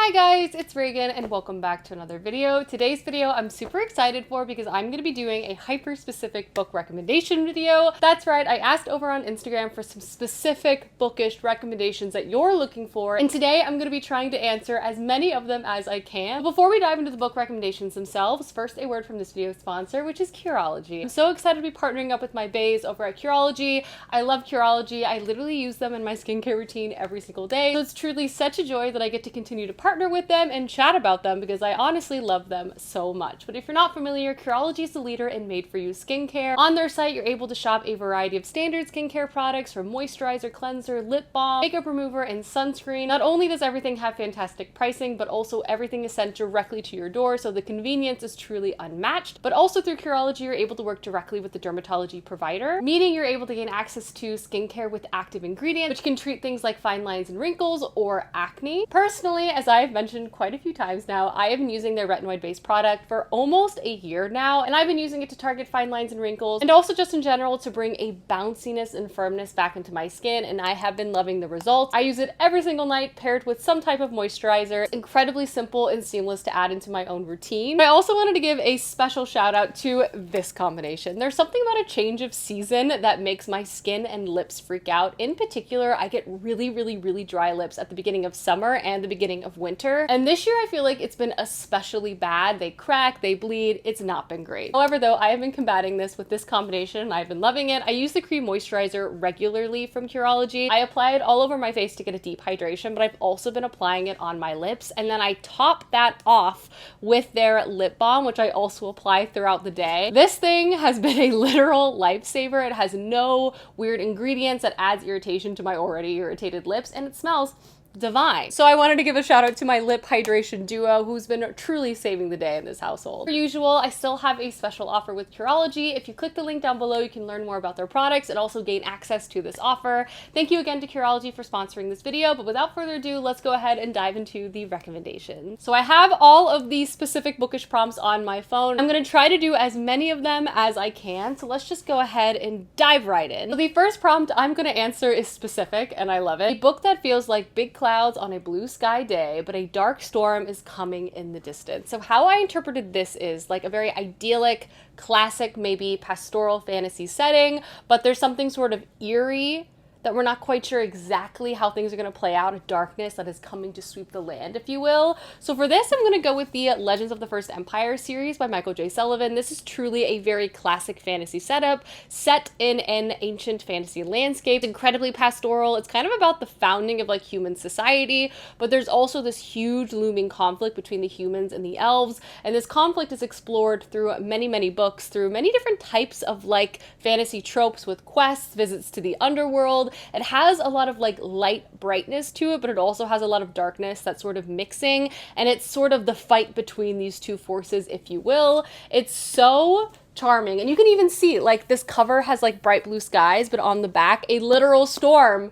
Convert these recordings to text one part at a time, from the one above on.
Hi guys, it's Reagan and welcome back to another video. Today's video I'm super excited for because I'm going to be doing a hyper-specific book recommendation video. That's right, I asked over on Instagram for some specific bookish recommendations that you're looking for, and today I'm going to be trying to answer as many of them as I can. But before we dive into the book recommendations themselves, first a word from this video's sponsor, which is Curology. I'm so excited to be partnering up with my baes over at Curology. I love Curology. I literally use them in my skincare routine every single day, so it's truly such a joy that I get to continue to partner with them and chat about them because I honestly love them so much. But if you're not familiar, Curology is the leader in made-for-you skincare. On their site, you're able to shop a variety of standard skincare products from moisturizer, cleanser, lip balm, makeup remover, and sunscreen. Not only does everything have fantastic pricing, but also everything is sent directly to your door, so the convenience is truly unmatched. But also through Curology, you're able to work directly with the dermatology provider, meaning you're able to gain access to skincare with active ingredients, which can treat things like fine lines and wrinkles or acne. Personally, as I've mentioned quite a few times now, I have been using their retinoid-based product for almost a year now, and I've been using it to target fine lines and wrinkles, and also just in general to bring a bounciness and firmness back into my skin, and I have been loving the results. I use it every single night paired with some type of moisturizer. It's incredibly simple and seamless to add into my own routine. I also wanted to give a special shout out to this combination. There's something about a change of season that makes my skin and lips freak out. In particular, I get really dry lips at the beginning of summer and the beginning of winter. And this year I feel like it's been especially bad. They crack, they bleed, it's not been great. However though, I have been combating this with this combination and I've been loving it. I use the cream moisturizer regularly from Curology. I apply it all over my face to get a deep hydration, but I've also been applying it on my lips, and then I top that off with their lip balm, which I also apply throughout the day. This thing has been a literal lifesaver. It has no weird ingredients that adds irritation to my already irritated lips, and it smells divine. So I wanted to give a shout out to my lip hydration duo who's been truly saving the day in this household. Per usual, I still have a special offer with Curology. If you click the link down below, you can learn more about their products and also gain access to this offer. Thank you again to Curology for sponsoring this video, but without further ado, let's go ahead and dive into the recommendations. So I have all of these specific bookish prompts on my phone. I'm gonna try to do as many of them as I can, so let's just go ahead and dive right in. So the first prompt I'm gonna answer is specific, and I love it. A book that feels like big clouds on a blue sky day, but a dark storm is coming in the distance. So how I interpreted this is like a very idyllic, classic, maybe pastoral fantasy setting, but there's something sort of eerie that we're not quite sure exactly how things are going to play out, a darkness that is coming to sweep the land, if you will. So for this, I'm going to go with the Legends of the First Empire series by Michael J. Sullivan. This is truly a very classic fantasy setup, set in an ancient fantasy landscape. It's incredibly pastoral. It's kind of about the founding of like human society, but there's also this huge looming conflict between the humans and the elves, and this conflict is explored through many books, through many different types of like fantasy tropes with quests, visits to the underworld. It has a lot of like light brightness to it, but it also has a lot of darkness that's sort of mixing, and it's sort of the fight between these two forces, if you will. It's so charming, and you can even see like this cover has like bright blue skies, but on the back a literal storm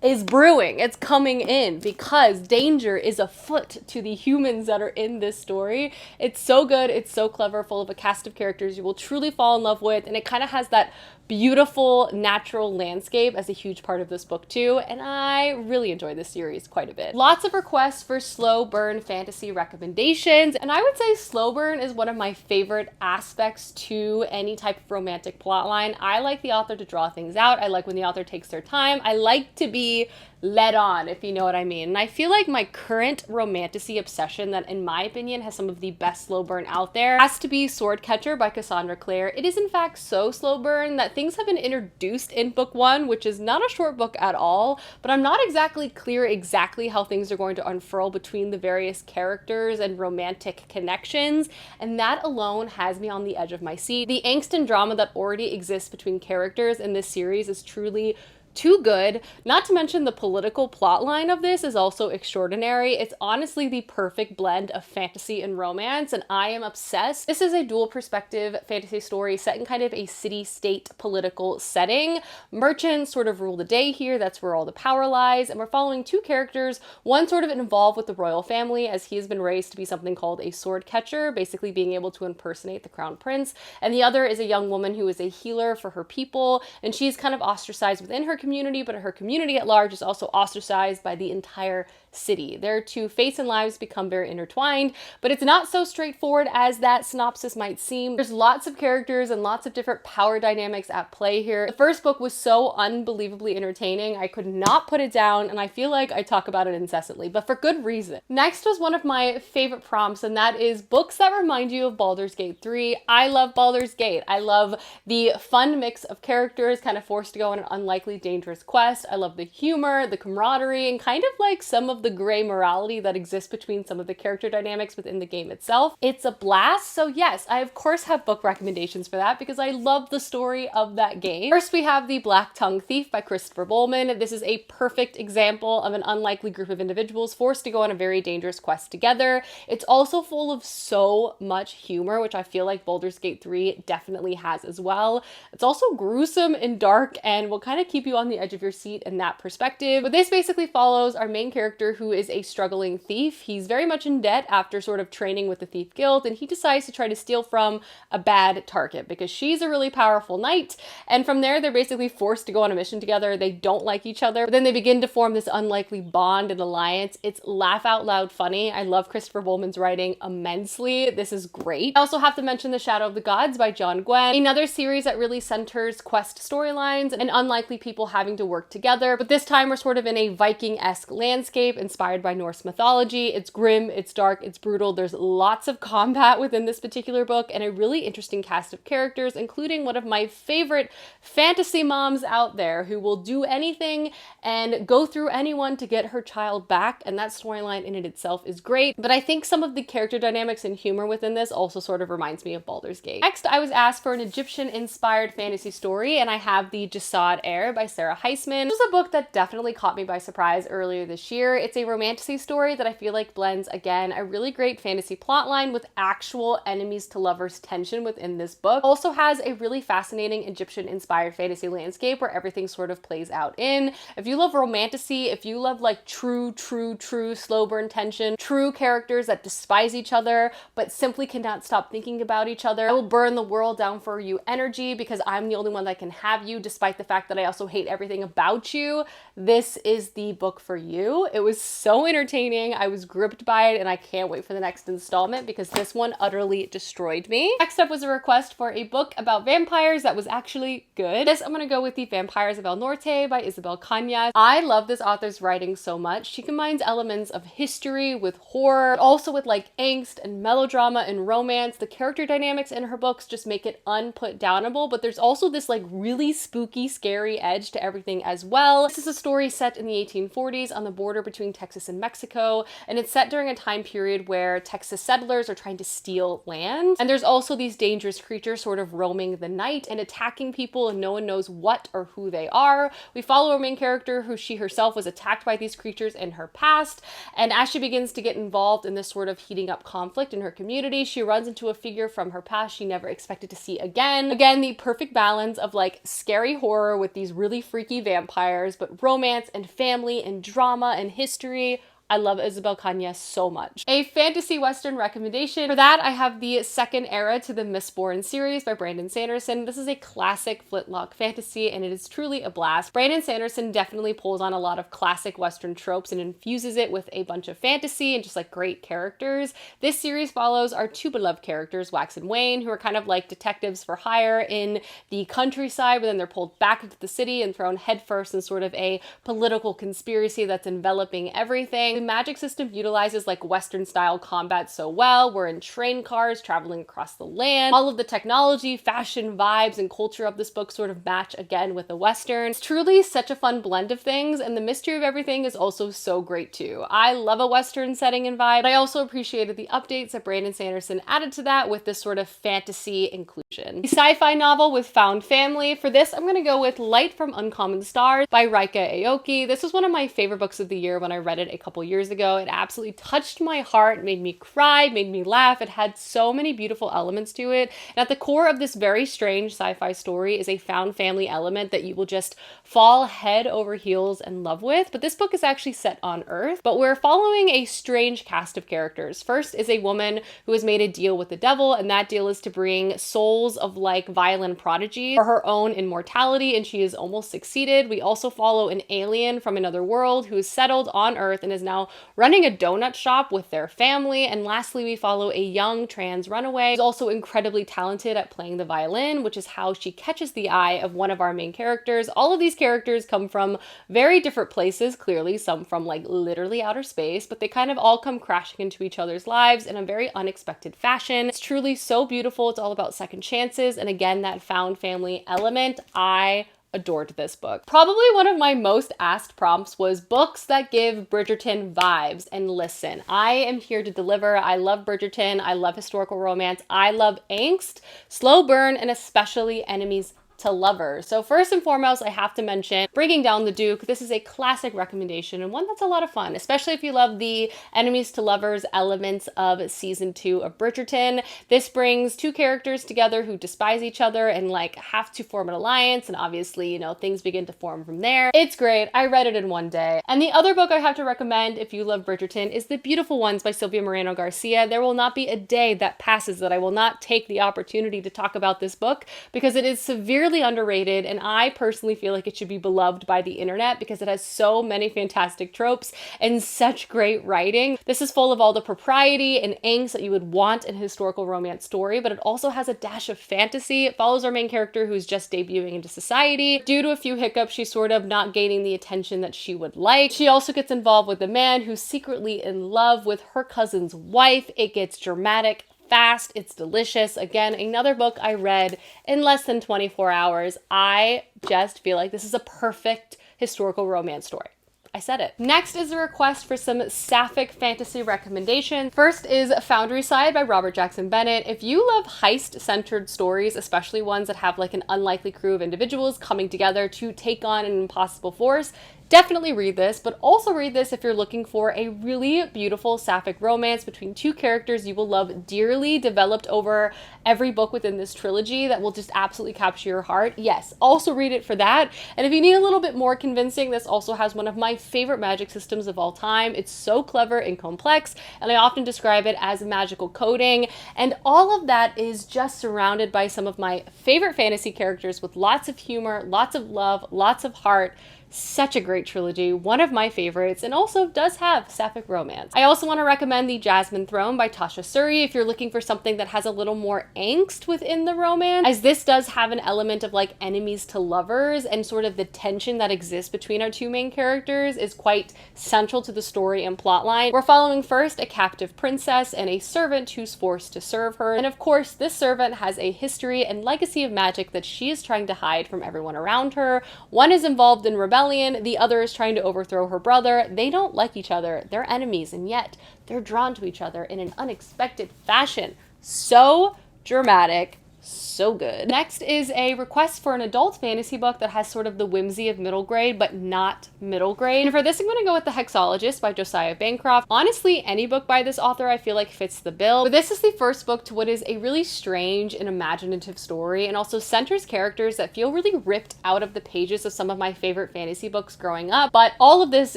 is brewing. It's coming in because danger is afoot to the humans that are in this story. It's so good, it's so clever, full of a cast of characters you will truly fall in love with, and it kind of has that beautiful natural landscape as a huge part of this book too, and I really enjoy this series quite a bit. Lots of requests for slow burn fantasy recommendations, and I would say slow burn is one of my favorite aspects to any type of romantic plotline. I like the author to draw things out. I like when the author takes their time. I like to be led on, if you know what I mean. And I feel like my current romantasy obsession that in my opinion has some of the best slow burn out there has to be Swordcatcher by Cassandra Clare. It is in fact so slow burn that things have been introduced in book one, which is not a short book at all, but I'm not exactly clear exactly how things are going to unfurl between the various characters and romantic connections, and that alone has me on the edge of my seat. The angst and drama that already exists between characters in this series is truly too good. Not to mention the political plotline of this is also extraordinary. It's honestly the perfect blend of fantasy and romance, and I am obsessed. This is a dual perspective fantasy story set in kind of a city-state political setting. Merchants sort of rule the day here. That's where all the power lies, and we're following two characters, one sort of involved with the royal family as he has been raised to be something called a sword catcher, basically being able to impersonate the crown prince, and the other is a young woman who is a healer for her people, and she's kind of ostracized within her community, but her community at large is also ostracized by the entire city. Their two fates and lives become very intertwined, but it's not so straightforward as that synopsis might seem. There's lots of characters and lots of different power dynamics at play here. The first book was so unbelievably entertaining. I could not put it down, and I feel like I talk about it incessantly, but for good reason. Next was one of my favorite prompts, and that is books that remind you of Baldur's Gate 3. I love Baldur's Gate. I love the fun mix of characters kind of forced to go on an unlikely dangerous quest. I love the humor, the camaraderie, and kind of like some of the gray morality that exists between some of the character dynamics within the game itself. It's a blast. So yes, I of course have book recommendations for that because I love the story of that game. First, we have The Black Tongue Thief by Christopher Bowman. This is a perfect example of an unlikely group of individuals forced to go on a very dangerous quest together. It's also full of so much humor, which I feel like Baldur's Gate 3 definitely has as well. It's also gruesome and dark and will kind of keep you on the edge of your seat in that perspective. But this basically follows our main character, who is a struggling thief. He's very much in debt after sort of training with the Thief Guild, and he decides to try to steal from a bad target because she's a really powerful knight. And from there, they're basically forced to go on a mission together. They don't like each other, but then they begin to form this unlikely bond and alliance. It's laugh out loud funny. I love Christopher Bowman's writing immensely. This is great. I also have to mention The Shadow of the Gods by John Gwynne, another series that really centers quest storylines and unlikely people having to work together. But this time we're sort of in a Viking-esque landscape inspired by Norse mythology. It's grim, it's dark, it's brutal. There's lots of combat within this particular book and a really interesting cast of characters, including one of my favorite fantasy moms out there who will do anything and go through anyone to get her child back. And that storyline in it itself is great. But I think some of the character dynamics and humor within this also sort of reminds me of Baldur's Gate. Next, I was asked for an Egyptian-inspired fantasy story, and I have The Jasad Heir by Sarah Heisman. This is a book that definitely caught me by surprise earlier this year. It's a romantasy story that I feel like blends, again, a really great fantasy plotline with actual enemies to lovers tension within this book. It also has a really fascinating Egyptian-inspired fantasy landscape where everything sort of plays out in. If you love romantasy, if you love like true slow burn tension, true characters that despise each other but simply cannot stop thinking about each other, I will burn the world down for you energy because I'm the only one that can have you despite the fact that I also hate everything about you, this is the book for you. It was so entertaining. I was gripped by it and I can't wait for the next installment because this one utterly destroyed me. Next up was a request for a book about vampires that was actually good. This I'm gonna go with The Vampires of El Norte by Isabel Cañas. I love this author's writing so much. She combines elements of history with horror, but also with like angst and melodrama and romance. The character dynamics in her books just make it unputdownable, but there's also this like really spooky, scary edge to everything as well. This is a story set in the 1840s on the border between Texas and Mexico, and it's set during a time period where Texas settlers are trying to steal land. And there's also these dangerous creatures sort of roaming the night and attacking people, and no one knows what or who they are. We follow our main character, who she herself was attacked by these creatures in her past, and as she begins to get involved in this sort of heating up conflict in her community, she runs into a figure from her past she never expected to see again. Again, the perfect balance of like scary horror with these really freaky vampires, but romance and family and drama and history. I love Isabel Cañas so much. A fantasy western recommendation. For that, I have the second era to the Mistborn series by Brandon Sanderson. This is a classic flintlock fantasy, and it is truly a blast. Brandon Sanderson definitely pulls on a lot of classic western tropes and infuses it with a bunch of fantasy and just like great characters. This series follows our two beloved characters, Wax and Wayne, who are kind of like detectives for hire in the countryside, but then they're pulled back into the city and thrown headfirst in sort of a political conspiracy that's enveloping everything. The magic system utilizes like Western style combat so well. We're in train cars traveling across the land. All of the technology, fashion, vibes, and culture of this book sort of match again with the Western. It's truly such a fun blend of things, and the mystery of everything is also so great too. I love a Western setting and vibe, but I also appreciated the updates that Brandon Sanderson added to that with this sort of fantasy inclusion. The sci-fi novel with found family. For this, I'm gonna go with Light from Uncommon Stars by Rika Aoki. This was one of my favorite books of the year when I read it a couple years ago. It absolutely touched my heart, made me cry, made me laugh. It had so many beautiful elements to it. And at the core of this very strange sci-fi story is a found family element that you will just fall head over heels in love with. But this book is actually set on Earth, but we're following a strange cast of characters. First is a woman who has made a deal with the devil, and that deal is to bring souls of like violin prodigies for her own immortality, and she has almost succeeded. We also follow an alien from another world who is settled on Earth and is now now running a donut shop with their family. And lastly, we follow a young trans runaway who's also incredibly talented at playing the violin, which is how she catches the eye of one of our main characters. All of these characters come from very different places, clearly, some from like literally outer space, but they kind of all come crashing into each other's lives in a very unexpected fashion. It's truly so beautiful. It's all about second chances. And again, that found family element. I adored this book. Probably one of my most asked prompts was books that give Bridgerton vibes. And listen, I am here to deliver. I love Bridgerton. I love historical romance. I love angst, slow burn, and especially enemies to lovers. So first and foremost, I have to mention Bringing Down the Duke. This is a classic recommendation and one that's a lot of fun, especially if you love the enemies to lovers elements of season 2 of Bridgerton. This brings two characters together who despise each other and like have to form an alliance, and obviously, you know, things begin to form from there. It's great. I read it in one day. And the other book I have to recommend if you love Bridgerton is The Beautiful Ones by Sylvia Moreno Garcia. There will not be a day that passes that I will not take the opportunity to talk about this book because it is severely underrated, and I personally feel like it should be beloved by the internet because it has so many fantastic tropes and such great writing. This is full of all the propriety and angst that you would want in a historical romance story, but it also has a dash of fantasy. It follows our main character who's just debuting into society. Due to a few hiccups, she's sort of not gaining the attention that she would like. She also gets involved with a man who's secretly in love with her cousin's wife. It gets dramatic, fast, it's delicious. Again, another book I read in less than 24 hours. I just feel like this is a perfect historical romance story. I said it. Next is a request for some Sapphic fantasy recommendations. First is Foundryside by Robert Jackson Bennett. If you love heist-centered stories, especially ones that have like an unlikely crew of individuals coming together to take on an impossible force, definitely read this, but also read this if you're looking for a really beautiful sapphic romance between two characters you will love dearly, developed over every book within this trilogy that will just absolutely capture your heart. Yes, also read it for that. And if you need a little bit more convincing, this also has one of my favorite magic systems of all time. It's so clever and complex, and I often describe it as magical coding. And all of that is just surrounded by some of my favorite fantasy characters with lots of humor, lots of love, lots of heart. Such a great trilogy, one of my favorites, and also does have sapphic romance. I also want to recommend The Jasmine Throne by Tasha Suri if you're looking for something that has a little more angst within the romance, as this does have an element of like enemies to lovers, and sort of the tension that exists between our two main characters is quite central to the story and plotline. We're following first a captive princess and a servant who's forced to serve her, and of course this servant has a history and legacy of magic that she is trying to hide from everyone around her. One is involved in rebellion, the other is trying to overthrow her brother. They don't like each other, they're enemies, and yet they're drawn to each other in an unexpected fashion. So dramatic, so good. Next is a request for an adult fantasy book that has sort of the whimsy of middle grade, but not middle grade. And for this, I'm going to go with The Hexologist by Josiah Bancroft. Honestly, any book by this author I feel like fits the bill. But this is the first book to what is a really strange and imaginative story, and also centers characters that feel really ripped out of the pages of some of my favorite fantasy books growing up. But all of this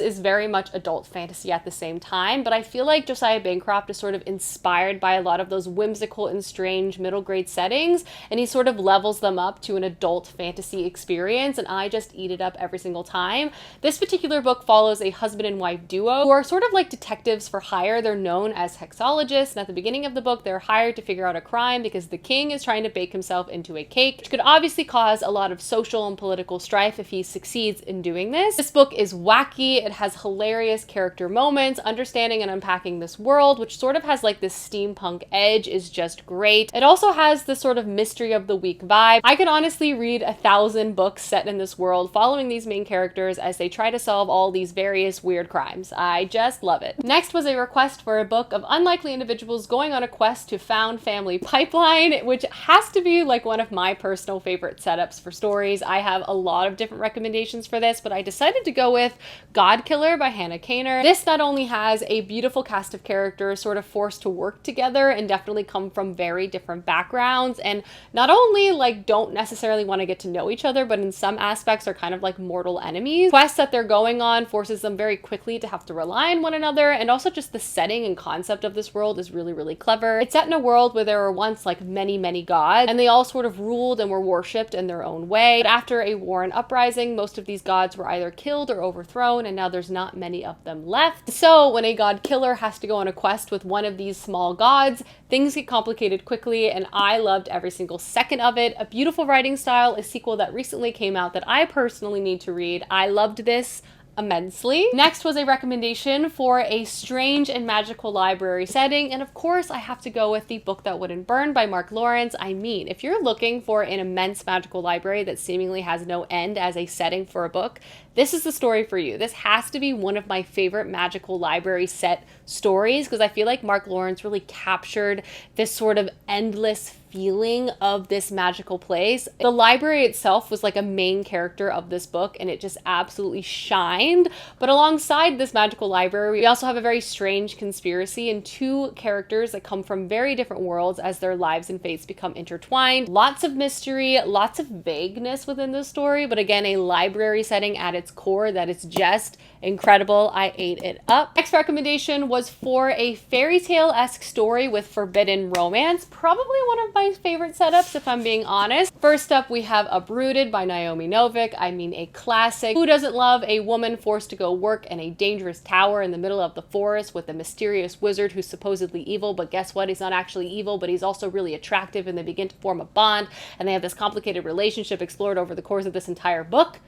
is very much adult fantasy at the same time. But I feel like Josiah Bancroft is sort of inspired by a lot of those whimsical and strange middle grade settings, and he sort of levels them up to an adult fantasy experience, and I just eat it up every single time. This particular book follows a husband and wife duo who are sort of like detectives for hire. They're known as hexologists, and at the beginning of the book, they're hired to figure out a crime because the king is trying to bake himself into a cake, which could obviously cause a lot of social and political strife if he succeeds in doing this. This book is wacky. It has hilarious character moments. Understanding and unpacking this world, which sort of has like this steampunk edge, is just great. It also has this sort of mystery of the week vibe. I could honestly read 1,000 books set in this world following these main characters as they try to solve all these various weird crimes. I just love it. Next was a request for a book of unlikely individuals going on a quest to found family pipeline, which has to be like one of my personal favorite setups for stories. I have a lot of different recommendations for this, but I decided to go with God Killer by Hannah Kaner. This not only has a beautiful cast of characters sort of forced to work together and definitely come from very different backgrounds and not only like don't necessarily want to get to know each other, but in some aspects are kind of like mortal enemies. Quests that they're going on forces them very quickly to have to rely on one another, and also just the setting and concept of this world is really, really clever. It's set in a world where there were once like many gods, and they all sort of ruled and were worshipped in their own way. But after a war and uprising, most of these gods were either killed or overthrown, and now there's not many of them left. So when a god killer has to go on a quest with one of these small gods, things get complicated quickly, and I loved every single second of it. A beautiful writing style, a sequel that recently came out that I personally need to read. I loved this immensely. Next was a recommendation for a strange and magical library setting, and of course I have to go with The Book That Wouldn't Burn by Mark Lawrence. I mean, if you're looking for an immense magical library that seemingly has no end as a setting for a book, this is the story for you. This has to be one of my favorite magical library set stories, because I feel like Mark Lawrence really captured this sort of endless feeling of this magical place. The library itself was like a main character of this book, and it just absolutely shined. But alongside this magical library, we also have a very strange conspiracy and two characters that come from very different worlds as their lives and fates become intertwined. Lots of mystery, lots of vagueness within the story, but again, a library setting at its core that is just incredible. I ate it up. Next recommendation was for a fairy tale-esque story with forbidden romance. Probably one of my favorite setups, if I'm being honest. First up, we have Uprooted by Naomi Novik. I mean, a classic. Who doesn't love a woman forced to go work in a dangerous tower in the middle of the forest with a mysterious wizard who's supposedly evil, but guess what? He's not actually evil, but he's also really attractive, and they begin to form a bond, and they have this complicated relationship explored over the course of this entire book.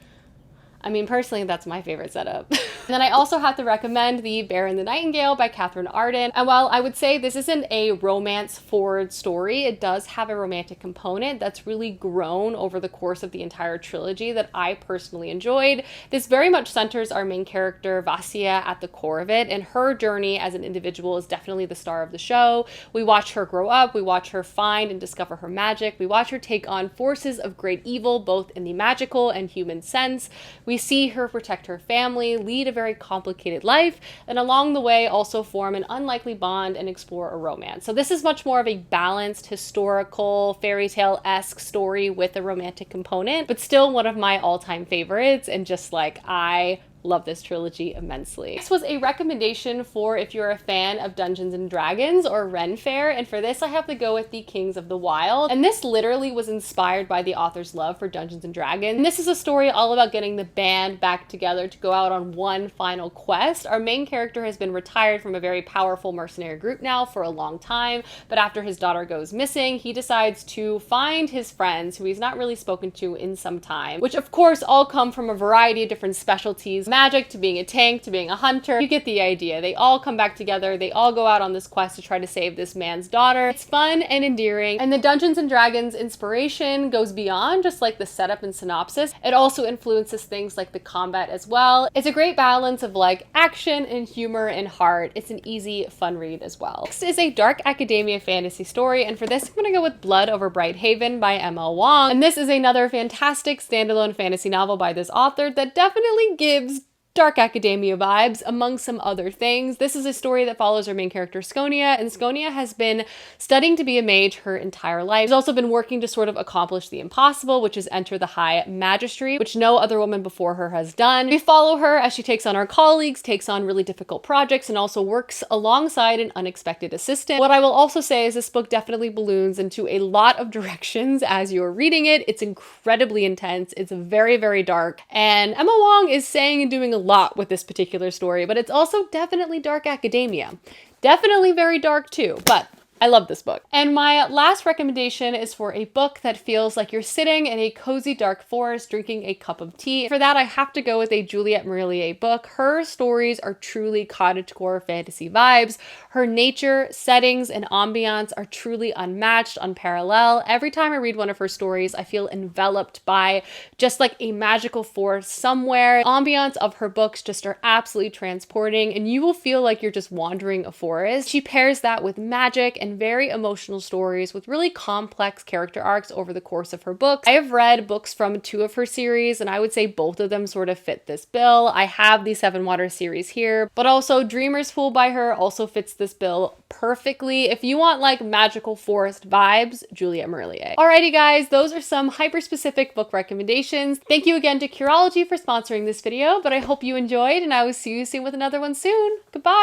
I mean, personally, that's my favorite setup. And then I also have to recommend The Bear and the Nightingale by Catherine Arden. And while I would say this isn't a romance-forward story, it does have a romantic component that's really grown over the course of the entire trilogy that I personally enjoyed. This very much centers our main character, Vasya, at the core of it, and her journey as an individual is definitely the star of the show. We watch her grow up, we watch her find and discover her magic, we watch her take on forces of great evil, both in the magical and human sense. We see her protect her family, lead a very complicated life, and along the way also form an unlikely bond and explore a romance. So this is much more of a balanced, historical, fairy tale-esque story with a romantic component, but still one of my all-time favorites, and just like, I love this trilogy immensely. This was a recommendation for if you're a fan of Dungeons and Dragons or Ren Fair, and for this I have to go with The Kings of the Wild. And this literally was inspired by the author's love for Dungeons and Dragons. And this is a story all about getting the band back together to go out on one final quest. Our main character has been retired from a very powerful mercenary group now for a long time, but after his daughter goes missing, he decides to find his friends who he's not really spoken to in some time, which of course all come from a variety of different specialties. Magic to being a tank to being a hunter. You get the idea. They all come back together. They all go out on this quest to try to save this man's daughter. It's fun and endearing, and the Dungeons and Dragons inspiration goes beyond just like the setup and synopsis. It also influences things like the combat as well. It's a great balance of like action and humor and heart. It's an easy, fun read as well. Next is a dark academia fantasy story, and for this I'm gonna go with Blood Over Bright Haven by M.L. Wong. And this is another fantastic standalone fantasy novel by this author that definitely gives dark academia vibes, among some other things. This is a story that follows our main character, Skonia, and Skonia has been studying to be a mage her entire life. She's also been working to sort of accomplish the impossible, which is enter the high magistry, which no other woman before her has done. We follow her as she takes on our colleagues, takes on really difficult projects, and also works alongside an unexpected assistant. What I will also say is this book definitely balloons into a lot of directions as you're reading it. It's incredibly intense. It's very, very dark. And Emma Wong is saying and doing a lot with this particular story, but it's also definitely dark academia. Definitely very dark too, but I love this book. And my last recommendation is for a book that feels like you're sitting in a cozy dark forest drinking a cup of tea. For that, I have to go with a Juliette Marillier book. Her stories are truly cottagecore fantasy vibes. Her nature, settings, and ambiance are truly unmatched, unparalleled. Every time I read one of her stories, I feel enveloped by just like a magical force somewhere. Ambiance of her books just are absolutely transporting, and you will feel like you're just wandering a forest. She pairs that with magic and and very emotional stories with really complex character arcs over the course of her books. I have read books from 2 of her series, and I would say both of them sort of fit this bill. I have the Seven Waters series here, but also Dreamer's Fool by her also fits this bill perfectly. If you want like magical forest vibes, Juliet Marillier. Alrighty guys, those are some hyper-specific book recommendations. Thank you again to Curology for sponsoring this video, but I hope you enjoyed, and I will see you soon with another one soon. Goodbye!